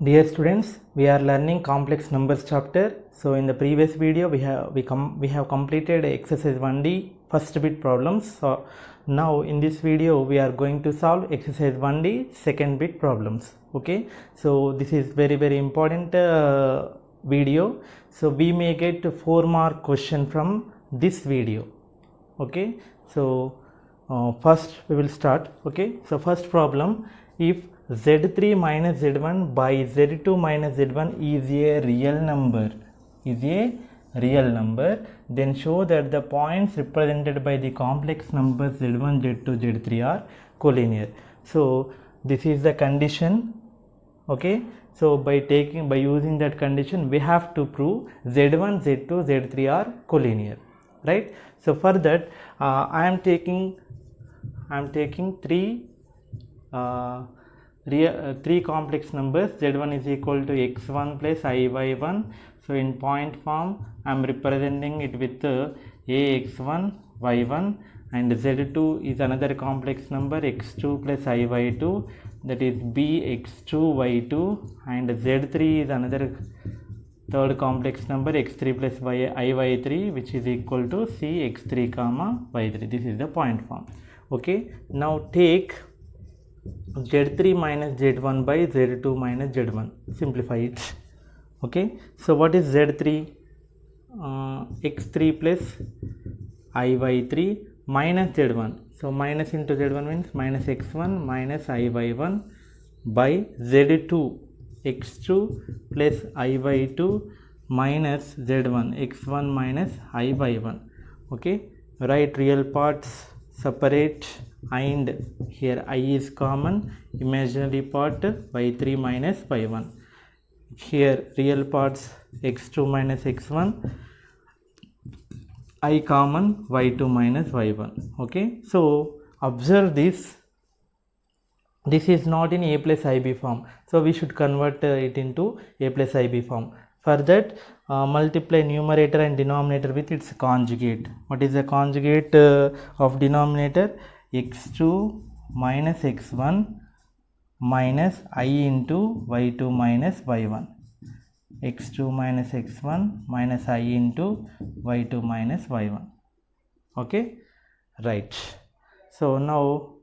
Dear students, we are learning complex numbers chapter. So in the previous video we have completed exercise 1D first bit problems. So now in this video we are going to solve exercise 1D second bit problems. Okay, so this is very important video. So we may get 4 mark question from this video. Okay, so first we will start. Okay, so first problem, if z3 minus z1 by z2 minus z1 is a real number, then show that the points represented by the complex numbers z1, z2, z3 are collinear. So this is the condition. Okay, so by using that condition we have to prove z1, z2, z3 are collinear, right? So for that I am taking three complex numbers. Z1 is equal to x1 plus iy1. So in point form I am representing it with ax1 y1, and z2 is another complex number x2 plus iy2, that is bx2 y2, and z3 is another third complex number x3 plus iy3, which is equal to cx3 comma y3. This is the point form. Okay, now take z3 minus z1 by z2 minus z1, simplify it. Okay, so what is z3? x3 plus iy3 minus z1. So minus into z1 means minus x1 minus iy1 by z2 x2 plus iy2 minus z1 x1 minus iy1. Okay, write real parts separate, and here I is common, imaginary part y3 minus y1. Here real parts x2 minus x1, I common, y2 minus y1. Okay, so observe this is not in a plus ib form, so we should convert it into a plus ib form. For that multiply numerator and denominator with its conjugate. What is the conjugate of denominator? x2 minus x1 minus I into y2 minus y1. x2 minus x1 minus I into y2 minus y1. Okay, right. So now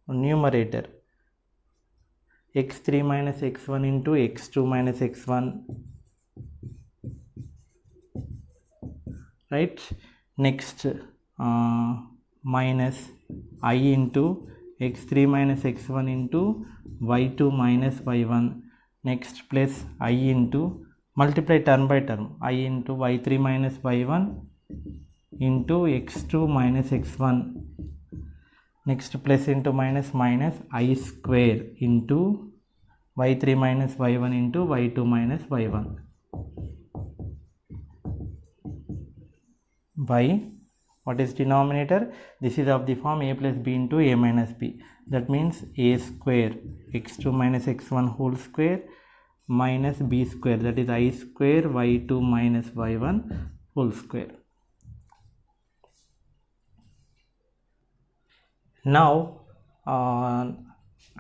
numerator x3 minus x1 into x2 minus x1, right? Next minus I into x3 minus x1 into y2 minus y1. Next plus I into, multiply term by term, I into y3 minus y1 into x2 minus x1. Next plus into minus I square into y3 minus y1 into y2 minus y1 by, what is denominator? This is of the form a plus b into a minus b. That means a square x2 minus x1 whole square minus b square, that is I square y2 minus y1 whole square. Now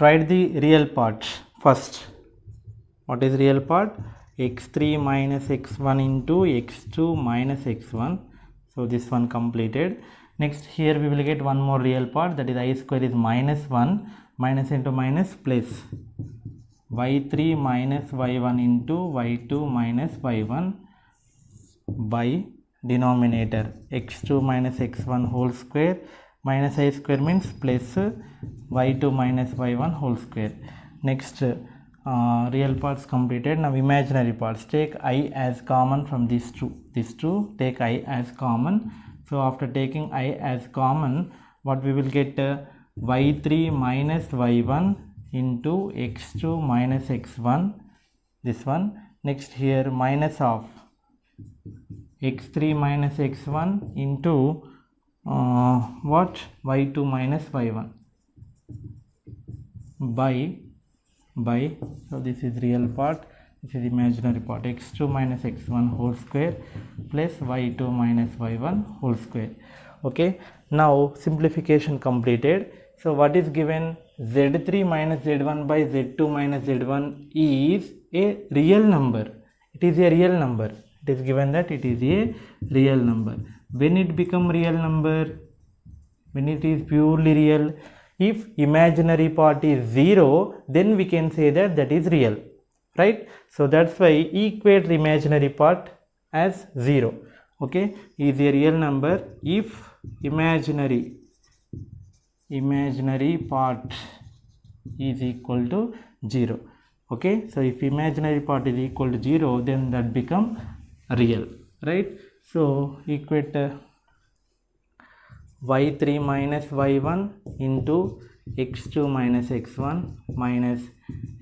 write the real part first. What is real part? x3 minus x1 into x2 minus x1. So this one completed. Next here we will get one more real part, that is I square is minus 1, minus into minus plus y3 minus y1 into y2 minus y1 by denominator x2 minus x1 whole square minus I square means plus y2 minus y1 whole square. Next real parts completed. Now imaginary parts, take I as common from these two, take I as common. So after taking I as common, what we will get? y3 minus y1 into x2 minus x1, this one. Next here minus of x3 minus x1 into what? y2 minus y1 by, so this is real part, this is imaginary part, x2 minus x1 whole square plus y2 minus y1 whole square. Okay, now simplification completed. So what is given? z3 minus z1 by z2 minus z1 is a real number. It is a real number. It is given that it is a real number. When it become real number? When it is purely real. If imaginary part is 0, then we can say that that is real, right? So that's why equate the imaginary part as 0. Okay, is a real number if imaginary part is equal to 0. Okay, so if imaginary part is equal to 0, then that become real, right? So equate y3 minus y1 into x2 minus x1 minus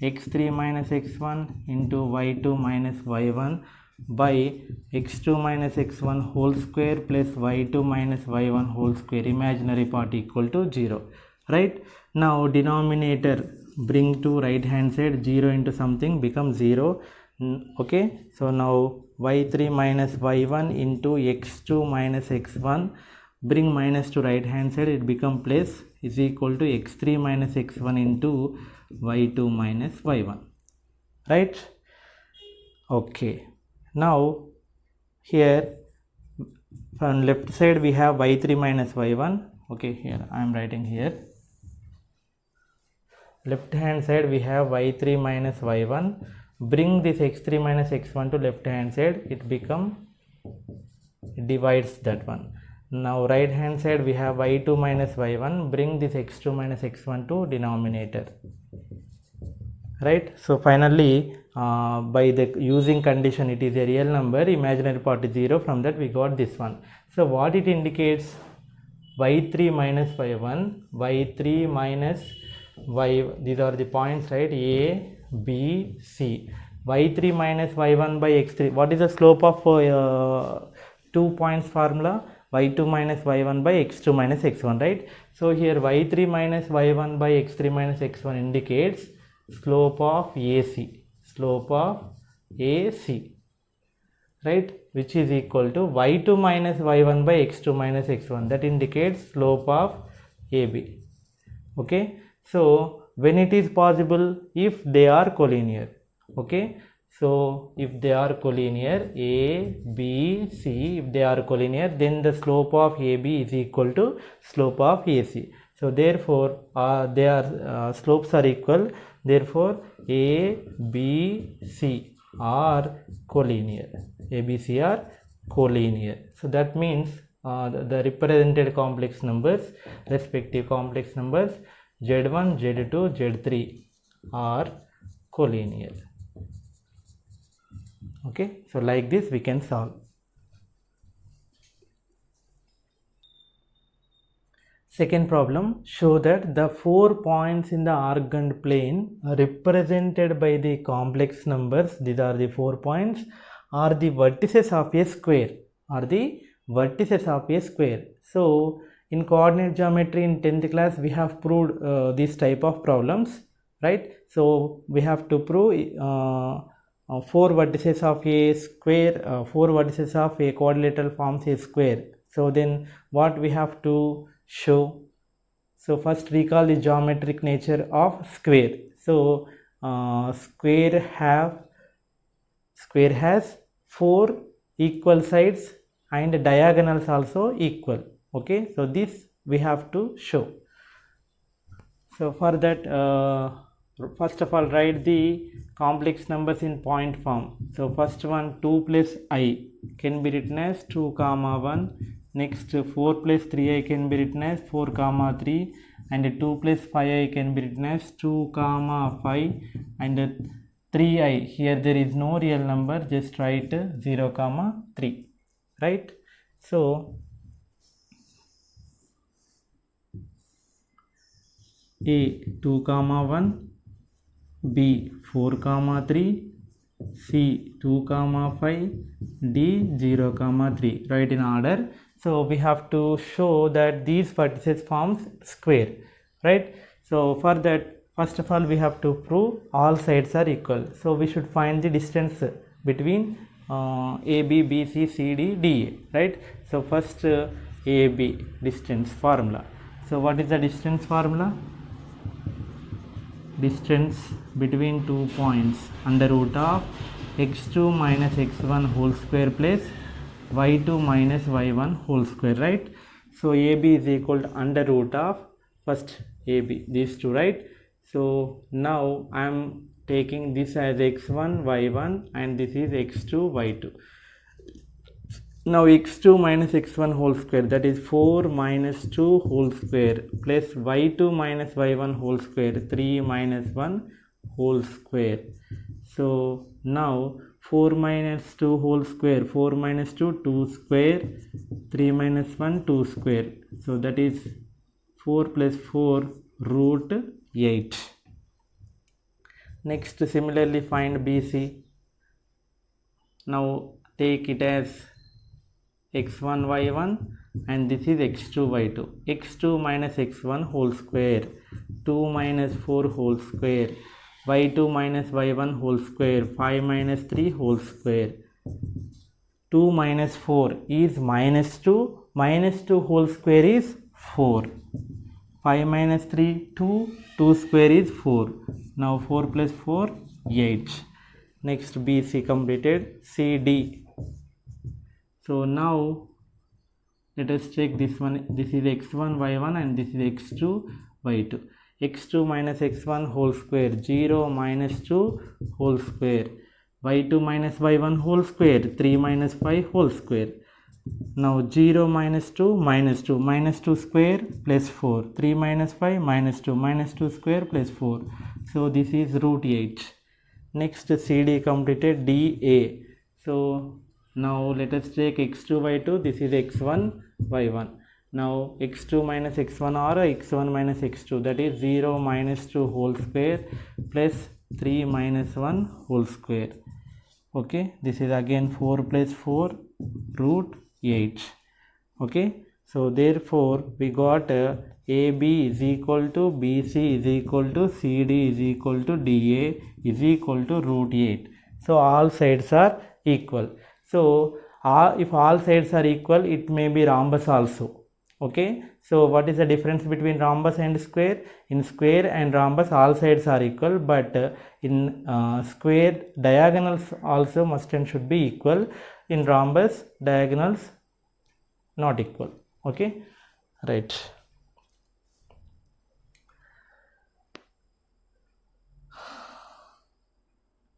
x3 minus x1 into y2 minus y1 by x2 minus x1 whole square plus y2 minus y1 whole square, imaginary part equal to 0, right? Now denominator bring to right hand side, 0 into something becomes 0. Okay, so now y3 minus y1 into x2 minus x1, bring minus to right hand side, it become plus, is equal to x3 minus x1 into y2 minus y1, right? Okay, now here from left side we have y3 minus y1. Okay, here I am writing here, left hand side we have y3 minus y1, bring this x3 minus x1 to left hand side, it divides that one. Now right hand side we have y2 minus y1, bring this x2 minus x1 to denominator, right? So finally by the using condition, it is a real number, imaginary part is 0, from that we got this one. So what it indicates? y3 minus y1, y3 minus y, these are the points, right? A, B, C. y3 minus y1 by x3, what is the slope of 2 points formula? y2 minus y1 by x2 minus x1, right? So here y3 minus y1 by x3 minus x1 indicates slope of AC, right, which is equal to y2 minus y1 by x2 minus x1, that indicates slope of AB. Okay, so when it is possible, if they are collinear. Okay, so if they are collinear, A, B, C, if they are collinear, then the slope of AB is equal to slope of AC. So therefore their slopes are equal, therefore A, B, C are collinear. A, B, C are collinear. So that means the represented complex numbers, respective complex numbers Z1, Z2, Z3 are collinear. Okay, so like this we can solve. Second problem, show that the 4 points in the argand plane represented by the complex numbers, these are the 4 points, are the vertices of a square, So in coordinate geometry in 10th class we have proved this type of problems, right? So we have to prove 4 vertices of a square, 4 vertices of a quadrilateral forms a square. So then what we have to show? So first recall the geometric nature of square. So square has 4 equal sides and diagonals also equal. Okay, so this we have to show. So for that first of all write the complex numbers in point form. So first one, 2 plus I can be written as 2 comma 1. Next 4 plus 3i can be written as 4 comma 3, and 2 plus 5i can be written as 2 comma 5, and 3i, here there is no real number, just write 0 comma 3, right? So A 2 comma 1, B 4 comma 3, C 2 comma 5, D 0 comma 3, right in order. So we have to show that these vertices forms square, right? So for that, first of all we have to prove all sides are equal. So we should find the distance between AB, BC, CD, DA, right? So first AB distance formula. So what is the distance formula? distance between 2 points under root of x2 minus x1 whole square plus y2 minus y1 whole square, right? So AB is equal to under root of first AB, these two, right? So now I am taking this as x1 y1 and this is x2 y2. Now x2 minus x1 whole square, that is 4 minus 2 whole square plus y2 minus y1 whole square, 3 minus 1 whole square. So now 4 minus 2 whole square, 4 minus 2, 2 square, 3 minus 1, 2 square. So that is 4 plus 4 root 8. Next, similarly find BC. Now take it as x1 y1 and this is x2 y2. x2 minus x1 whole square, 2 minus 4 whole square, y2 minus y1 whole square, 5 minus 3 whole square. 2 minus 4 is minus 2, minus 2 whole square is 4. 5 minus 3, 2, 2 square is 4. Now 4 plus 4, 8. Next BC completed. CD. So now let us check this one. This is x1 y1 and this is x2 y2. x2 minus x1 whole square, 0 minus 2 whole square, y2 minus y1 whole square, 3 minus 5 whole square. Now 0 minus 2 minus 2, minus 2 square plus 4, 3 minus 5 minus 2 square plus 4. So this is root 8. Next CD completed. DA. So now let us take x2 y2, this is x1 y1. Now x2 minus x1 or x1 minus x2, that is 0 minus 2 whole square plus 3 minus 1 whole square. Okay, this is again 4 plus 4 root 8. Okay, so therefore we got AB is equal to BC is equal to CD is equal to DA is equal to root 8. So all sides are equal. So if all sides are equal, it may be rhombus also. Okay, so what is the difference between rhombus and square? In square and rhombus all sides are equal, but in square diagonals also must and should be equal. In rhombus diagonals not equal. Okay, right.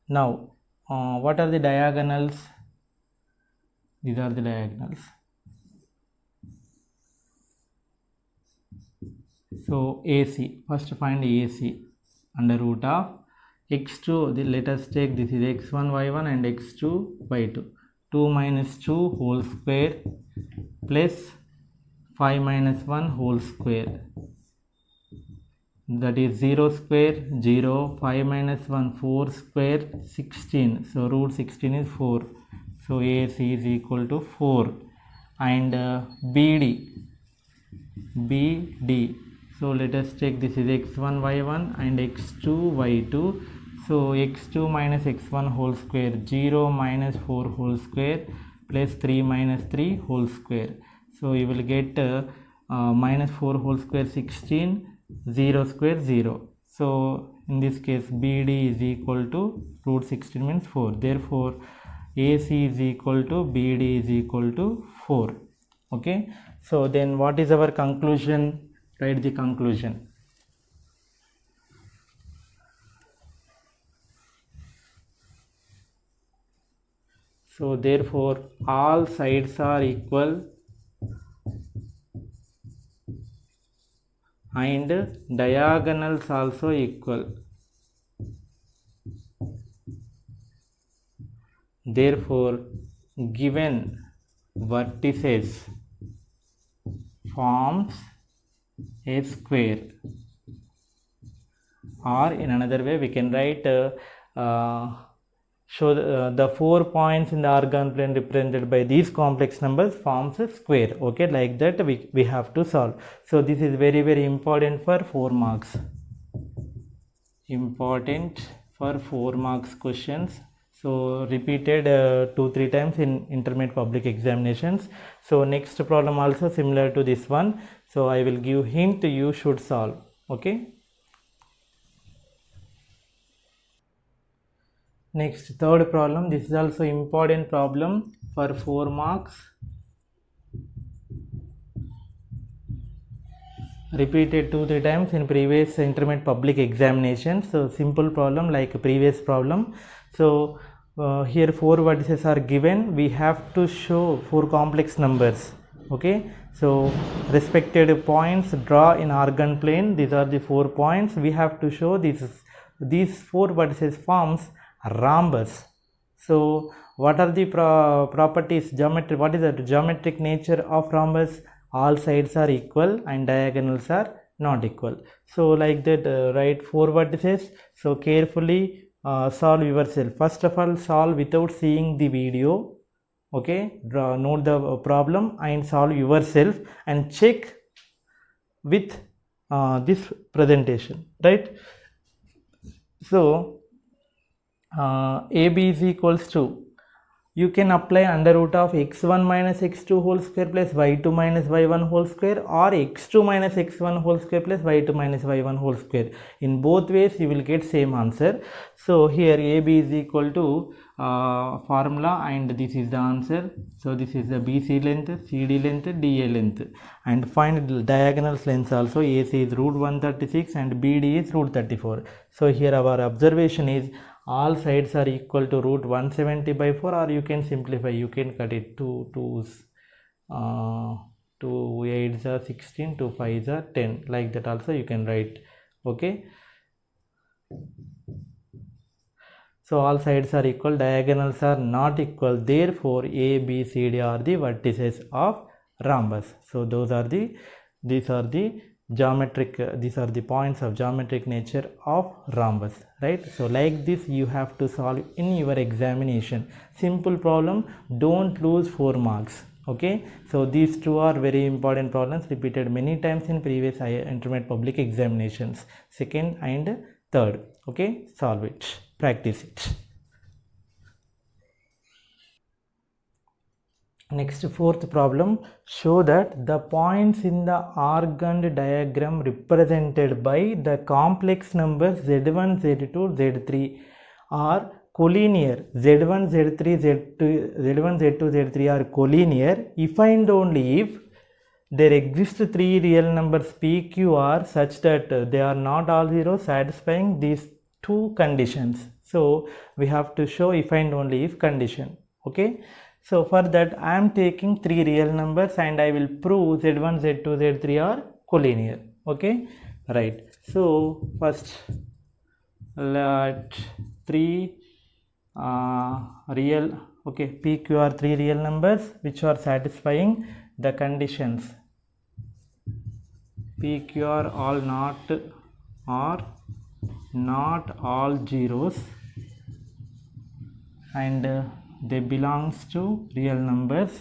Now what are the diagonals? These are the diagonals. So AC, first find AC under root of x2, let us take this is x1 y1 and x2 y2. 2 minus 2 whole square plus 5 minus 1 whole square, that is 0 square 0, 5 minus 1 4 square 16. So root 16 is 4. So AC is equal to 4. And BD. So let us take this is x1 y1 and x2 y2. So x2 minus x1 whole square, 0 minus 4 whole square plus 3 minus 3 whole square. So you will get minus 4 whole square 16, 0 square 0. So in this case BD is equal to root 16 means 4. Therefore AC is equal to BD is equal to 4. Okay, so then what is our conclusion? Write the conclusion. So therefore all sides are equal and diagonals also equal. Therefore given vertices forms a square, or in another way we can write show the 4 points in the organ plane represented by these complex numbers forms a square. Okay, like that we have to solve. So this is very, very important for 4 marks. Important for 4 marks questions. So repeated 2-3 times in intermediate public examinations. So next problem also similar to this one. So I will give hint, you should solve. Okay. Next, third problem. This is also important problem for 4 marks. Repeated 2-3 times in previous intermediate public examinations. So simple problem like previous problem. So here 4 vertices are given. We have to show 4 complex numbers. Okay, so respected points draw in organ plane. These are the 4 points. We have to show these 4 vertices forms rhombus. So what are the properties, geometry? What is the geometric nature of rhombus? All sides are equal and diagonals are not equal. So like that, write 4 vertices. So carefully solve yourself. First of all, solve without seeing the video. Okay, note the problem and solve yourself and check with this presentation, right? So AB is equals to, you can apply under root of x1 minus x2 whole square plus y2 minus y1 whole square, or x2 minus x1 whole square plus y2 minus y1 whole square. In both ways you will get same answer. So here AB is equal to formula, and this is the answer. So this is the BC length, CD length, DA length, and find the diagonals length also. AC is root 136 and BD is root 34. So here our observation is all sides are equal to root 170 by 4, or you can simplify, you can cut it. 2 8s are 16, 2 5s are 10, like that also you can write. Okay, so all sides are equal, diagonals are not equal, therefore A, B, C, D are the vertices of rhombus. So these are the geometric, these are the points of geometric nature of rhombus, right? So like this you have to solve in your examination. Simple problem, don't lose 4 marks. Okay, so these two are very important problems, repeated many times in previous intermediate public examinations, second and third. Okay, solve it, practice it. Next, fourth problem, show that the points in the Argand diagram represented by the complex numbers z1, z2, z3 are collinear. z1, z3, z1, z2, z3 are collinear if and only if there exist 3 real numbers p, q, r such that they are not all zero, satisfying these 2 conditions. So we have to show if and only if condition. Okay, so for that I am taking 3 real numbers and I will prove z1, z2, z3 are collinear. Okay, right. So first let 3 real, okay, p, q are 3 real numbers which are satisfying the conditions. P, q are all not all zeros, and they belongs to real numbers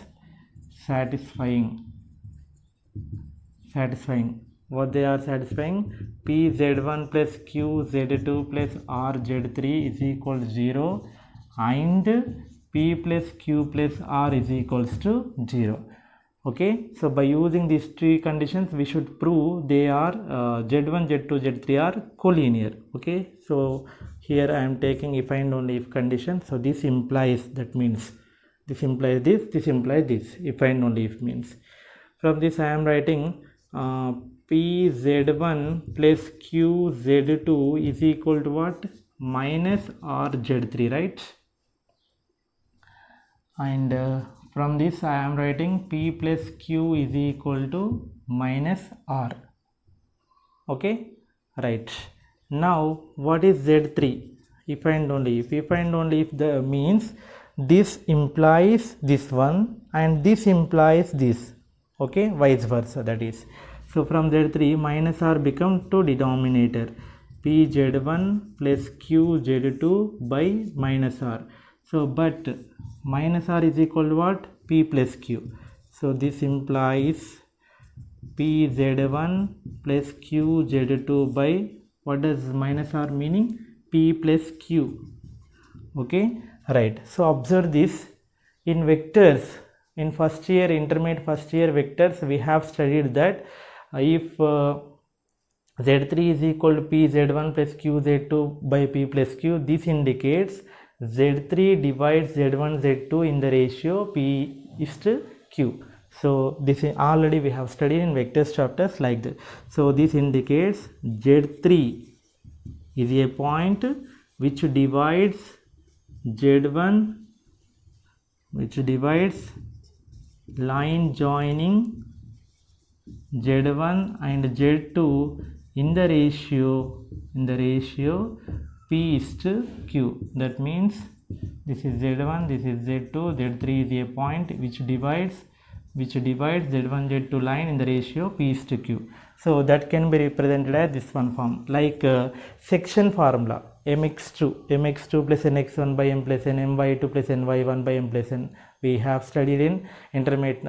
satisfying. What they are satisfying? P z1 plus q z2 plus r z3 is equal to 0, and p plus q plus r is equals to 0. Okay, so by using these 3 conditions we should prove they are z1, z2, z3 are collinear. Okay, so here I am taking if and only if condition. So this implies, that means this implies this implies this. If and only if means, from this I am writing p z1 plus q z2 is equal to what? Minus r z3, right? And from this I am writing p plus q is equal to minus r. Okay, right. Now what is z3? If and only if. If and only if the means this implies this one and this implies this. Okay, vice versa, that is. So from z3 minus r become to denominator, p z1 plus q z2 by minus r. So but minus r is equal to what? P plus q. So this implies p z1 plus q z2 by, what does minus r meaning? P plus q. Okay, right. So observe this in vectors. In first year, intermediate first year vectors, we have studied that if z3 is equal to p z1 plus q z2 by p plus q, this indicates Z3 divides Z1 Z2 in the ratio P is to Q. So this is already we have studied in vectors chapters like that. So this indicates Z3 is a point which divides Z1, which divides line joining Z1 and Z2 in the ratio P is to Q. That means this is Z1, this is Z2, Z3 is a point which divides Z1 Z2 line in the ratio P is to Q. So that can be represented as this one form, like section formula mx2 plus nx1 by m plus n, my2 plus ny1 by m plus n. We have studied in intermediate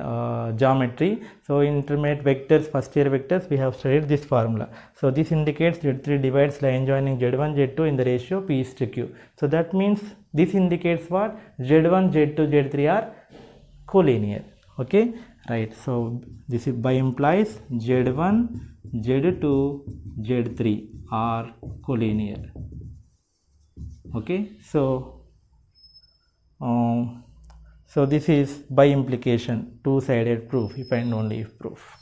geometry. So in intermediate vectors, first year vectors, we have studied this formula. So this indicates Z3 divides line joining Z1 Z2 in the ratio P is to Q. So that means this indicates what? Z1 Z2 Z3 are collinear. Okay, right. So this is by implies Z1 Z2 Z3 are collinear. Okay, so this is by implication two-sided proof, if and only if proof.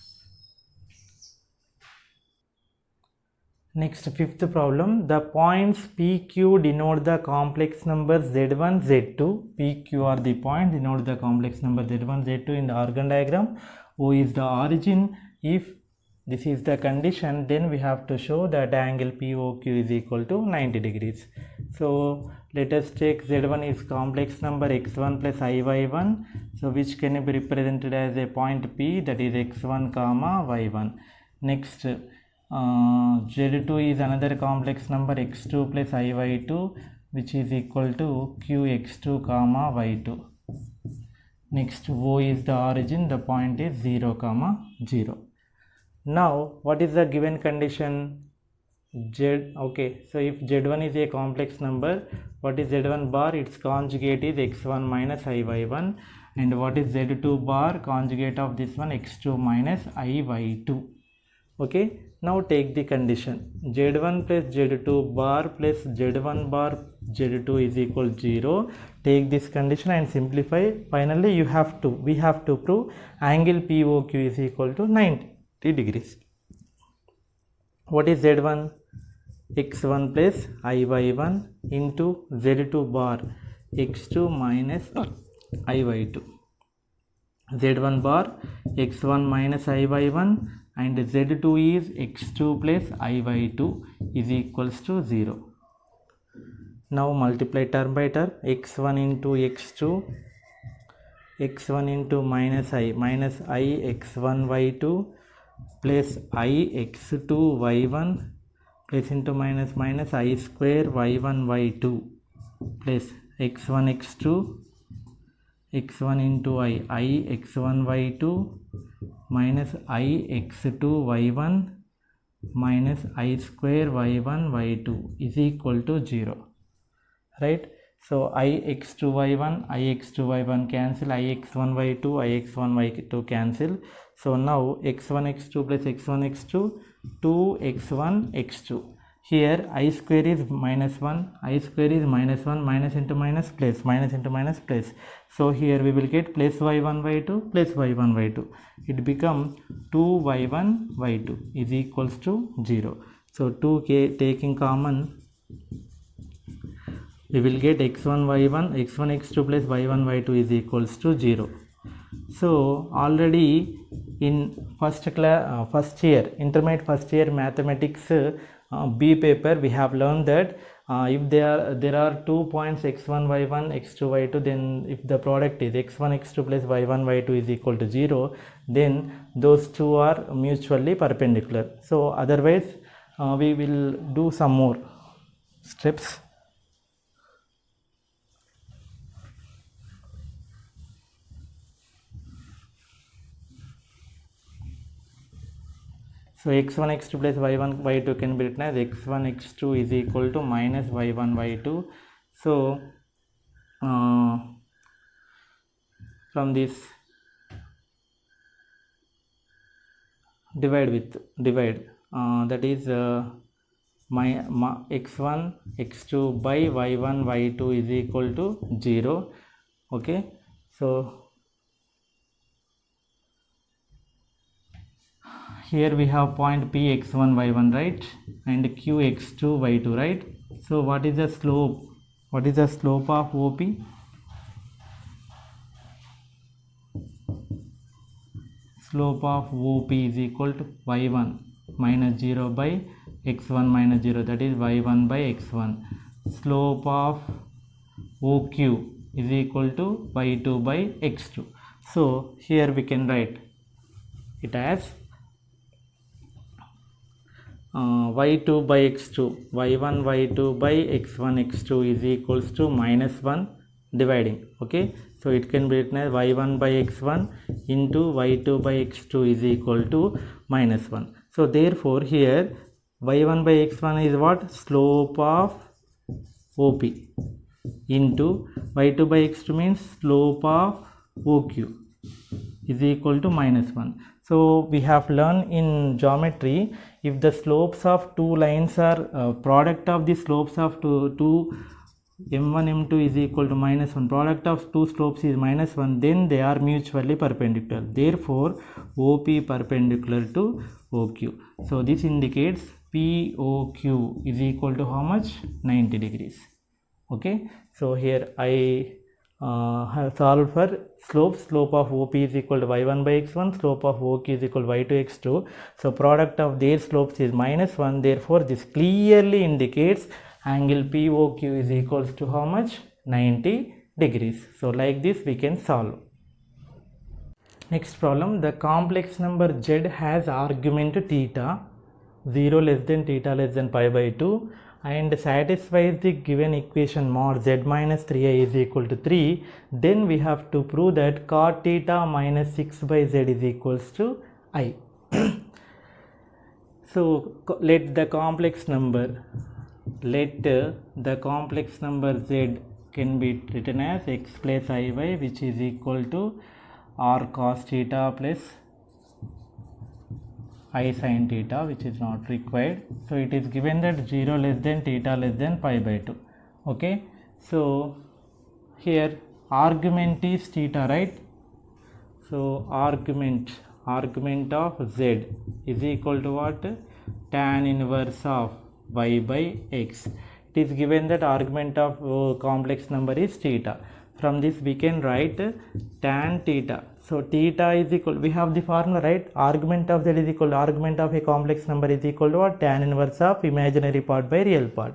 Next, fifth problem, the points PQ denote the complex numbers Z1 Z2. PQ are the points denote the complex number Z1 Z2 in the organ diagram. O is the origin. If this is the condition, then we have to show that angle POQ is equal to 90 degrees. So let us take Z1 is complex number x1 plus iy1, so which can be represented as a point P, that is x1 comma y1. Next, Z2 is another complex number x2 plus iy2, which is equal to qx2 comma y2. Next, O is the origin, the point is 0 comma 0. Now what is the given condition? Okay, so if Z1 is a complex number, what is Z1 bar? Its conjugate is x1 minus iy1, and what is Z2 bar? Conjugate of this one, x2 minus iy2. Okay, now take the condition Z1 plus Z2 bar plus Z1 bar Z2 is equal to 0. Take this condition and simplify. Finally we have to prove angle POQ is equal to 90 degrees. What is Z1? x1 plus iy1 into Z2 bar x2 minus iy2. Z1 bar x1 minus iy1 and Z2 is x2 plus iy2 is equals to 0. Now multiply term by term, x1 into x2, x1 into minus I x1 y2 plus I x2 y1 plus into minus I square y1 y2 plus x1 x2 x1 into I x1 y2 minus I x2 y1 minus I square y1 y2 is equal to 0, right? So I x2 y1 cancel, I x1 y2 cancel. So now x1 x2 plus x1 x2, 2 x1 x2. Here I square is minus 1, I square is minus 1, minus into minus plus, minus into minus plus. So here we will get plus y1 y2 plus y1 y2. It becomes 2y1 y2 is equals to 0. So 2k taking common, we will get x1 y1 x1 x2 plus y1 y2 is equals to 0. So already in first year intermediate first year mathematics B paper we have learned that if there are 2 points x1 y1 x2 y2, then if the product is x1 x2 plus y1 y2 is equal to 0, then those two are mutually perpendicular. So otherwise we will do some more steps. So x1 x2 plus y1 y2 can be written as x1 x2 is equal to minus y1 y2. So from this divide that is x1 x2 by y1 y2 is equal to 0. Okay, so here we have point p x1 y1, right, and q x2 y2, right. So what is the slope? What is the slope of OP? Slope of OP is equal to y1 minus 0 by x1 minus 0, that is y1 by x1. Slope of OQ is equal to y2 by x2. So here we can write it as y2 by x2, y1 y2 by x1 x2 is equals to minus 1 dividing. Okay, so it can be written as y1 by x1 into y2 by x2 is equal to minus 1. So therefore here y1 by x1 is what? Slope of OP into y2 by x2 means slope of OQ is equal to minus 1. So we have learned in geometry, if the slopes of two lines are product of the slopes of two m1 m2 is equal to minus 1, product of two slopes is minus 1, then they are mutually perpendicular. Therefore OP perpendicular to OQ. So this indicates POQ is equal to how much? 90 degrees. Okay, so here I have solved for slope of OP is equal to y1 by x1, slope of OQ is equal to y2 x2. So product of their slopes is minus 1, therefore this clearly indicates angle POQ is equals to how much? 90 degrees. So like this we can solve. Next problem, the complex number z has argument theta 0 less than theta less than pi by 2 and satisfies the given equation mod z minus 3i is equal to 3, then we have to prove that cot theta minus 6 by z is equals to I. So let the complex number z can be written as x plus iy, which is equal to r cos theta plus I sin theta, which is not required. So it is given that 0 less than theta less than pi by 2. Okay, so here argument is theta, right? So argument of z is equal to what? Tan inverse of y by x. It is given that argument of complex number is theta. From this we can write tan theta. So theta is equal, we have the formula, right? Argument of z is equal to argument of a complex number is equal to what? Tan inverse of imaginary part by real part.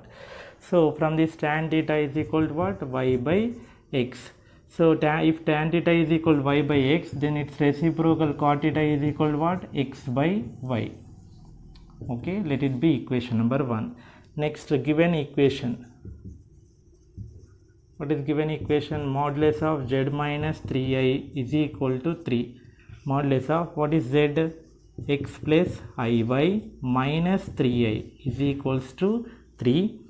So from this tan theta is equal to what? Y by x. So if tan theta is equal to y by x, then its reciprocal cot theta is equal to what? X by y. Okay, let it be equation number 1. Next, given equation. What is given equation? Modulus of z minus 3i is equal to 3. Modulus of what is z? X plus iy minus 3i is equals to 3.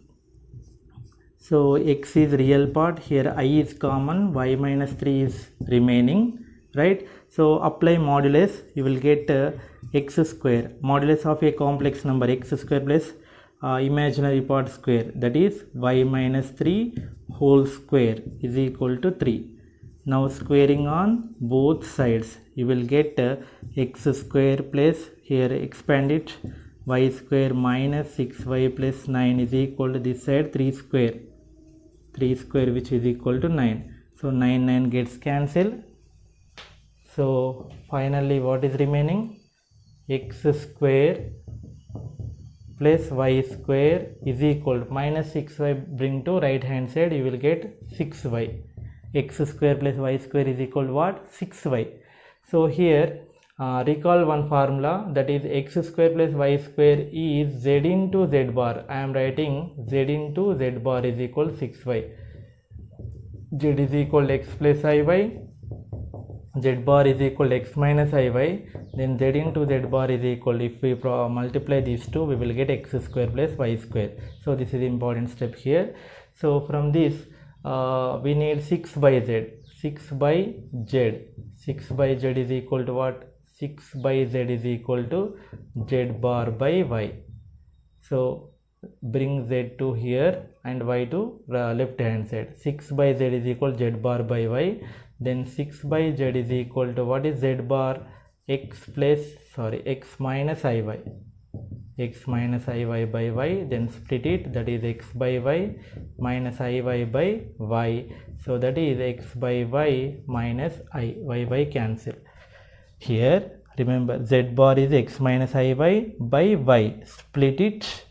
So x is real part, here I is common, y minus 3 is remaining, right? So apply modulus, you will get x square, modulus of a complex number x square plus imaginary part square, that is y minus 3 whole square is equal to 3. Now squaring on both sides, you will get x square plus, here expand it, y square minus 6y plus 9 is equal to this side 3 square, which is equal to 9. So 9 gets cancelled. So finally what is remaining? X square plus y square is equal to minus 6y, bring to right hand side, you will get 6y. X square plus y square is equal to what? 6y. So here recall one formula, that is x square plus y square is z into z bar. I am writing z into z bar is equal to 6y. Z is equal to x plus iy, z bar is equal to x minus iy, then z into z bar is equal, if we multiply these two, we will get x square plus y square. So this is the important step here. So from this we need 6 by z. 6 by z is equal to what? 6 by z is equal to z bar by y. So bring z to here and y to left hand side. 6 by z is equal to z bar by y. Then 6 by z is equal to what is z bar? X minus iy. X minus iy by y, then split it, that is x by y minus iy by y. So that is x by y minus I, y cancel. Here remember z bar is x minus iy by y, split it,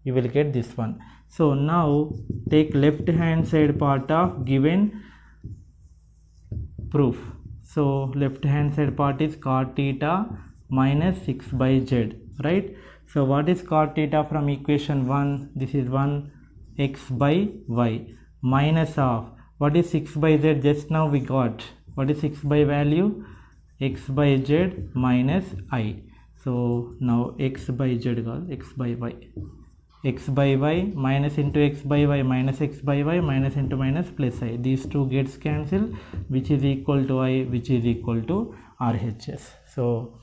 you will get this one. So now take left hand side part of given proof. So left hand side part is cot theta minus 6 by z, right? So what is cot theta from equation 1? This is 1 x by y minus of what is 6 by z? Just now we got what is 6 by value? X by z minus I. So now x by z got x by y. X by y minus into x by y minus x by y minus into minus plus I. These two gets cancelled, which is equal to I, which is equal to RHS. So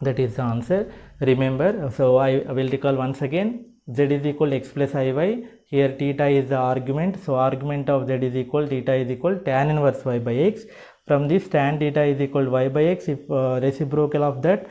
that is the answer. Remember, so I will recall once again, z is equal to x plus iy. Here theta is the argument, so argument of z is equal, theta is equal tan inverse y by x. From this tan theta is equal to y by x, if reciprocal of that,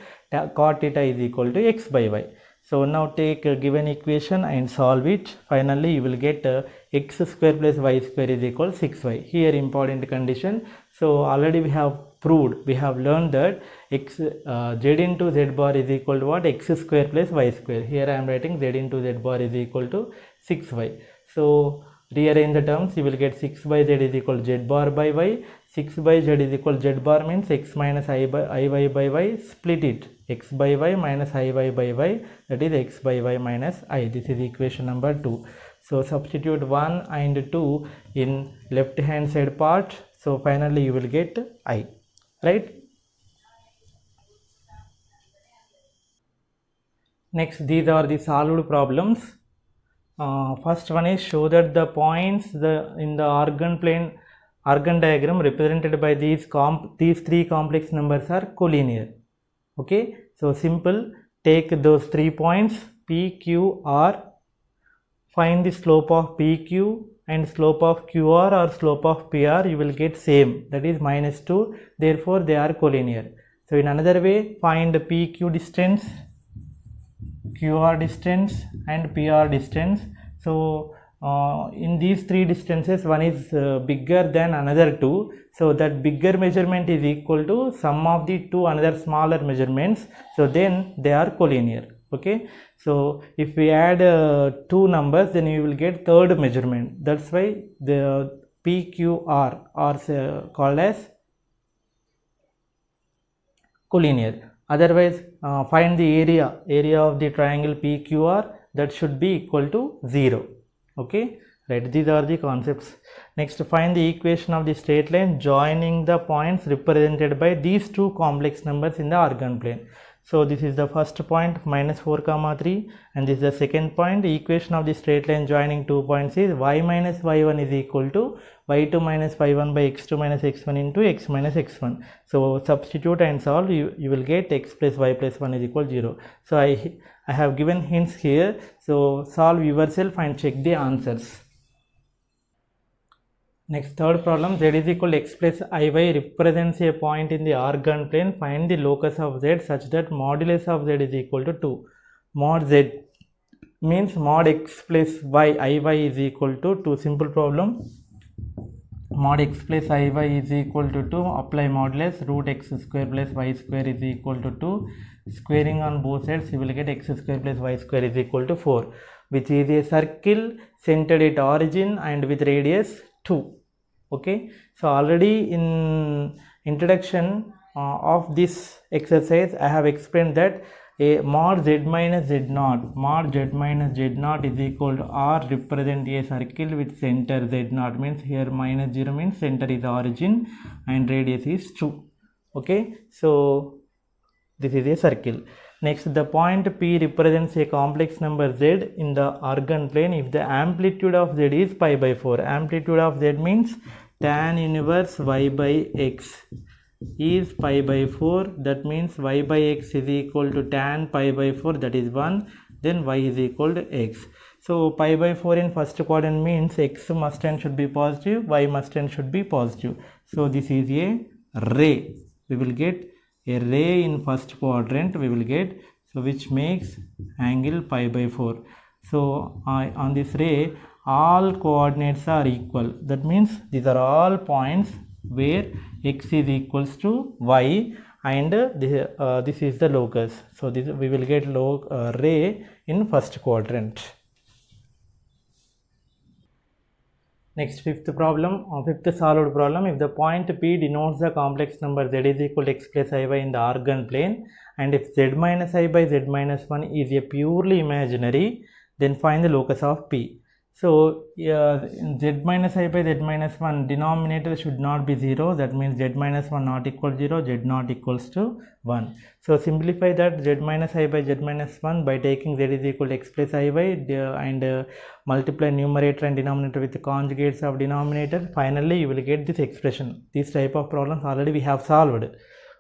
cot theta is equal to x by y. So now take a given equation and solve it. Finally you will get x square plus y square is equal to 6y. Here important condition. So already we have proved, we have learned that x z into z bar is equal to what? X square plus y square. Here I am writing z into z bar is equal to 6y. So rearrange the terms, you will get 6 by z is equal to z bar by y. 6 by z is equal to z bar means x minus iy by y, split it, x by y minus iy by y, that is x by y minus I. This is equation number 2. So substitute 1 and 2 in left hand side part. So finally you will get I, right? Next, these are the solved problems. First one is show that the points in the organ diagram represented by these three complex numbers are collinear. Okay, so simple, take those 3 points P, Q, R, find the slope of PQ and slope of QR or slope of PR, you will get same, that is -2, therefore they are collinear. So in another way, find PQ distance, QR distance and PR distance. So in these 3 distances, one is bigger than another 2, so that bigger measurement is equal to sum of the 2 another smaller measurements, so then they are collinear. Okay, so if we add 2 numbers, then you will get third measurement. That's why the PQR are called as collinear. Otherwise, find the area of the triangle PQR, that should be equal to 0. Okay, right, these are the concepts. Next, find the equation of the straight line joining the points represented by these 2 complex numbers in the organ plane. So this is the first point, -4, 3, and this is the second point. The equation of the straight line joining 2 points is y minus y1 is equal to y2 minus y1 by x2 minus x1 into x minus x1. So substitute and solve, you will get x plus y plus 1 is equal to 0. So I have given hints here, so solve yourself and check the answers. Next, third problem, z is equal to x plus iy represents a point in the organ plane. Find the locus of z such that modulus of z is equal to 2. Mod z means mod x plus y, iy is equal to 2. Simple problem. Mod x plus iy is equal to 2. Apply modulus, root x square plus y square is equal to 2. Squaring on both sides, you will get x square plus y square is equal to 4, which is a circle centered at origin and with radius 2. Okay, so already in introduction of this exercise, I have explained that a mod z minus z naught is equal to R represent a circle with center z naught, means here -0 means center is origin and radius is 2. Okay, so this is a circle. Next, the point P represents a complex number z in the organ plane if the amplitude of z is pi by 4. Amplitude of z means tan inverse y by x is pi by 4. That means y by x is equal to tan pi by 4, that is 1. then y is equal to x. So pi by 4 in first quadrant means x must and should be positive, y must and should be positive. So this is a ray. We will get a ray in first quadrant, we will get, so which makes angle pi by 4. So on this ray all coordinates are equal. That means these are all points where x is equals to y, and this is the locus. So this we will get ray in first quadrant. Next, fifth solved problem. If the point P denotes the complex number z is equal to x plus iy in the organ plane, and if z minus I by z minus 1 is a purely imaginary, then find the locus of P. So z minus I by z minus 1 denominator should not be 0. That means z minus 1 not equal to 0, z not equals to 1. So simplify that z minus I by z minus 1 by taking z is equal to x plus iy and multiply numerator and denominator with the conjugates of denominator. Finally you will get this expression. This type of problems already we have solved.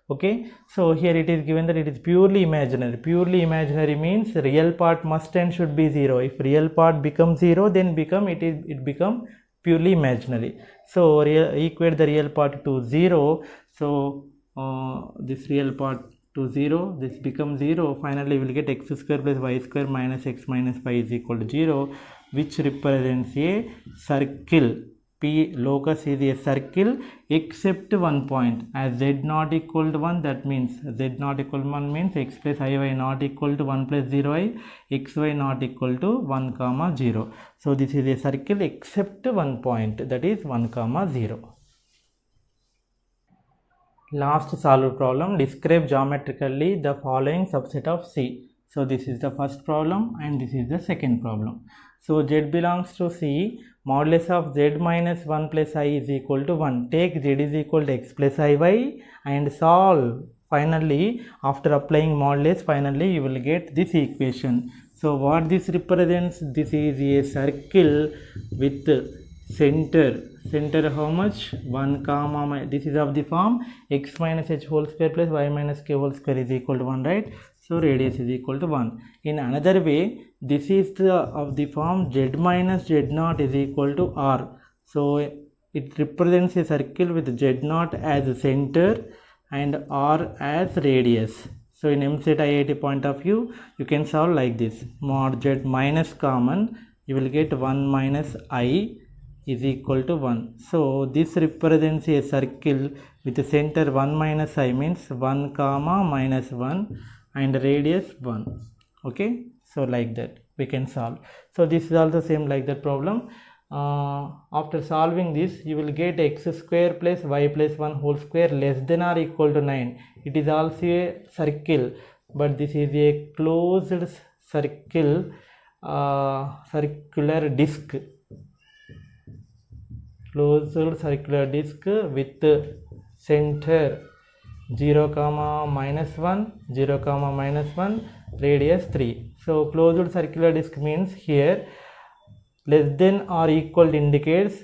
Okay, so here it is given that it is purely imaginary. Purely imaginary means real part must and should be 0. If real part becomes 0, then it become purely imaginary. So equate the real part to 0. So this real part to 0, this becomes 0. Finally we will get x square plus y square minus x minus 5 is equal to 0, which represents a circle. P locus is a circle except one point. As z not equal to 1, that means z not equal to 1 means x plus iy not equal to 1 plus 0i, xy not equal to 1 comma 0. So this is a circle except one point, that is 1 comma 0. Last solved problem. Describe geometrically the following subset of C. So this is the first problem and this is the second problem. So z belongs to C. Modulus of z minus 1 plus I is equal to 1. Take z is equal to x plus iy and solve. Finally, after applying modulus, finally you will get this equation. So what this represents? This is a circle with center how much? 1 comma, this is of the form x minus h whole square plus y minus k whole square is equal to 1, right? So radius is equal to 1. In another way, this is of the form z minus z naught is equal to r. So it represents a circle with z naught as center and r as radius. So in EAMCET IIT point of view, you can solve like this. Mod z minus common, you will get 1 minus I is equal to 1. So this represents a circle with the center 1 minus I means 1 comma minus 1 and radius 1. Okay, so like that we can solve. So this is also same like that problem. After solving this, you will get x square plus y plus 1 whole square less than or equal to 9. It is also a circle, but this is a closed circle, circular disc. Closed circular disc with center 0 comma minus 1, 0 comma minus 1, radius 3. So closed circular disc means here less than or equal indicates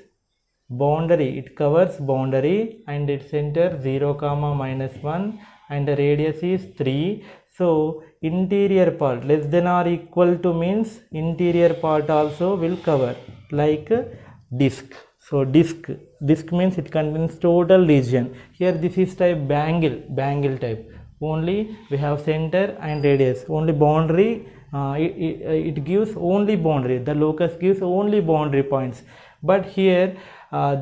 boundary. It covers boundary and its center 0 comma minus 1 and the radius is 3. So interior part less than or equal to means interior part also will cover like disc. So disc means it contains total region. Here this is type bangle type. Only we have center and radius. Only boundary, it gives only boundary. The locus gives only boundary points. But here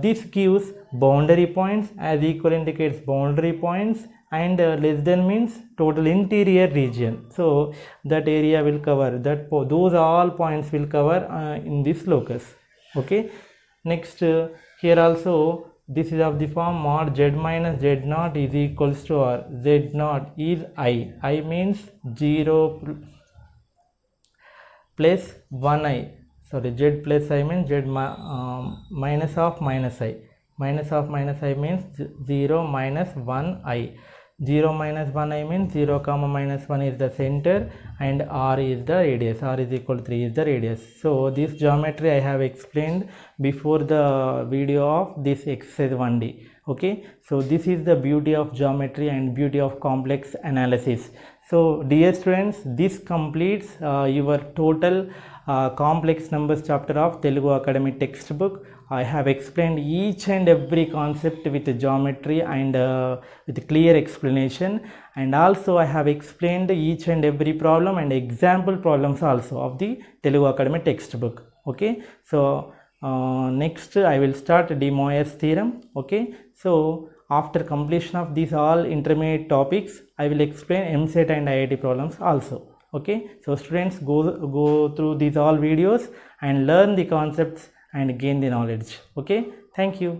this gives boundary points, as equal indicates boundary points, and less than means total interior region. So that area will cover, those all points will cover in this locus. Okay. Next, here also this is of the form mod z minus z naught is equals to r. Z naught is I means 0 plus 1i. Sorry, z plus I means z minus of minus I. Minus of minus I means 0 minus 1i. 0 minus 1i means 0 comma minus 1 is the center and r is the radius. R is equal to 3 is the radius. So this geometry I have explained before the video of this exercise 1D. Okay, so this is the beauty of geometry and beauty of complex analysis. So dear students, this completes your total complex numbers chapter of Telugu Academy textbook. I have explained each and every concept with geometry and with clear explanation, and also I have explained each and every problem and example problems also of the Telugu Academy textbook. Okay, so next I will start De Moivre's theorem. Okay, so after completion of these all intermediate topics, I will explain EAMCET and IIT problems also. Okay, so students, go through these all videos and learn the concepts and gain the knowledge. Okay, thank you.